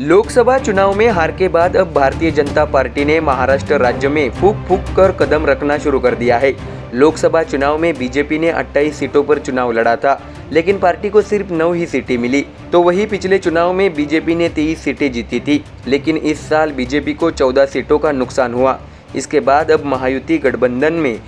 लोकसभा चुनाव में हार के बाद अब भारतीय जनता पार्टी ने महाराष्ट्र राज्य में फूंक फूंक कर कदम रखना शुरू कर दिया है। लोकसभा चुनाव में बीजेपी ने 28 सीटों पर चुनाव लड़ा था, लेकिन पार्टी को सिर्फ 9 ही सीटें मिली। तो वही पिछले चुनाव में बीजेपी ने 23 सीटें जीती थी, लेकिन इस साल बीजेपी को 14 सीटों का नुकसान हुआ। इसके बाद अब महायुति गठबंधन में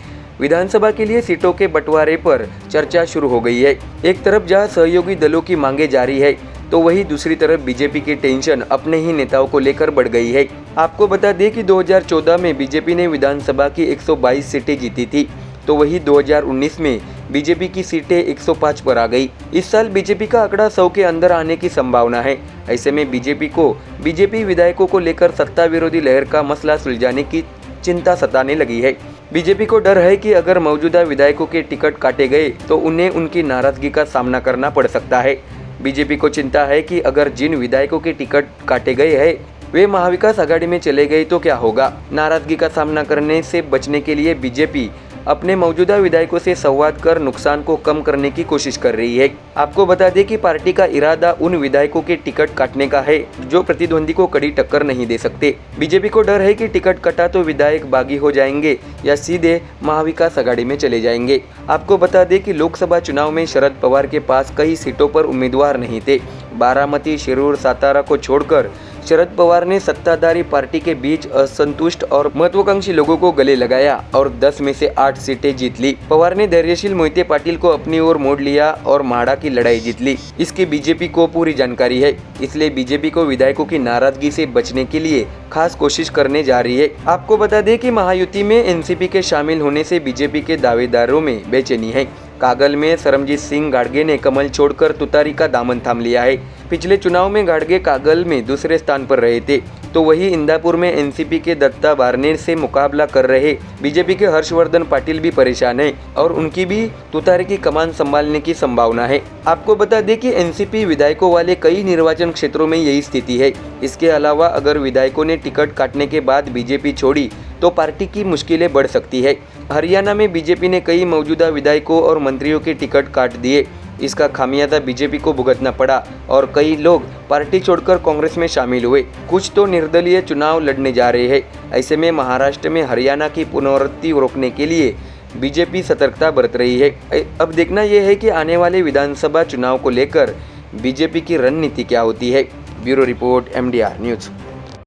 विधानसभा के लिए सीटों के बंटवारे पर चर्चा शुरू हो गई है। एक तरफ जहां सहयोगी दलों की मांगे जारी है, तो वहीं दूसरी तरफ बीजेपी की टेंशन अपने ही नेताओं को लेकर बढ़ गई है। आपको बता दें कि 2014 में बीजेपी ने विधानसभा की 122 सीटें जीती थी, तो वही 2019 में बीजेपी की सीटें 105 पर आ गई। इस साल बीजेपी का आंकड़ा 100 के अंदर आने की संभावना है। ऐसे में बीजेपी विधायकों को लेकर सत्ता विरोधी लहर का मसला सुलझाने की चिंता सताने लगी है। बीजेपी को डर है कि अगर मौजूदा विधायकों के टिकट काटे गए तो उन्हें उनकी नाराजगी का सामना करना पड़ सकता है। बीजेपी को चिंता है कि अगर जिन विधायकों के टिकट काटे गए हैं वे महाविकास आघाड़ी में चले गए तो क्या होगा। नाराजगी का सामना करने से बचने के लिए बीजेपी अपने मौजूदा विधायकों से संवाद कर नुकसान को कम करने की कोशिश कर रही है। आपको बता दें कि पार्टी का इरादा उन विधायकों के टिकट काटने का है जो प्रतिद्वंदी को कड़ी टक्कर नहीं दे सकते। बीजेपी को डर है कि टिकट कटा तो विधायक बागी हो जाएंगे या सीधे महाविकास आघाड़ी में चले जाएंगे। आपको बता दें कि लोकसभा चुनाव में शरद पवार के पास कई सीटों पर उम्मीदवार नहीं थे। बारामती, शिरूर, सातारा को छोड़कर शरद पवार ने सत्ताधारी पार्टी के बीच असंतुष्ट और महत्वाकांक्षी लोगों को गले लगाया और 10 में से 8 सीटें जीत ली। पवार ने धैर्यशील मोहिते पाटिल को अपनी ओर मोड़ लिया और माड़ा की लड़ाई जीत ली। इसकी बीजेपी को पूरी जानकारी है, इसलिए बीजेपी को विधायकों की नाराजगी से बचने के लिए खास कोशिश करने जा रही है। आपको बता दें कि महायुति में एनसीपी के शामिल होने से बीजेपी के दावेदारों में बेचैनी है। कागल में सरमजीत सिंह गाडगे ने कमल छोड़कर तुतारी का दामन थाम लिया है। पिछले चुनाव में गाडगे कागल में दूसरे स्थान पर रहे थे, तो वही इंदापुर में एनसीपी के दत्ता बारने से मुकाबला कर रहे बीजेपी के हर्षवर्धन पाटिल भी परेशान है और उनकी भी तुतारी की कमान संभालने की संभावना है। आपको बता दें कि एनसीपी विधायकों वाले कई निर्वाचन क्षेत्रों में यही स्थिति है। इसके अलावा अगर विधायकों ने टिकट काटने के बाद बीजेपी छोड़ी तो पार्टी की मुश्किलें बढ़ सकती है। हरियाणा में बीजेपी ने कई मौजूदा विधायकों और मंत्रियों के टिकट काट दिए। इसका खामियाजा बीजेपी को भुगतना पड़ा और कई लोग पार्टी छोड़कर कांग्रेस में शामिल हुए। कुछ तो निर्दलीय चुनाव लड़ने जा रहे हैं। ऐसे में महाराष्ट्र में हरियाणा की पुनरावृत्ति रोकने के लिए बीजेपी सतर्कता बरत रही है। अब देखना यह है कि आने वाले विधानसभा चुनाव को लेकर बीजेपी की रणनीति क्या होती है। Bureau report, MDR news.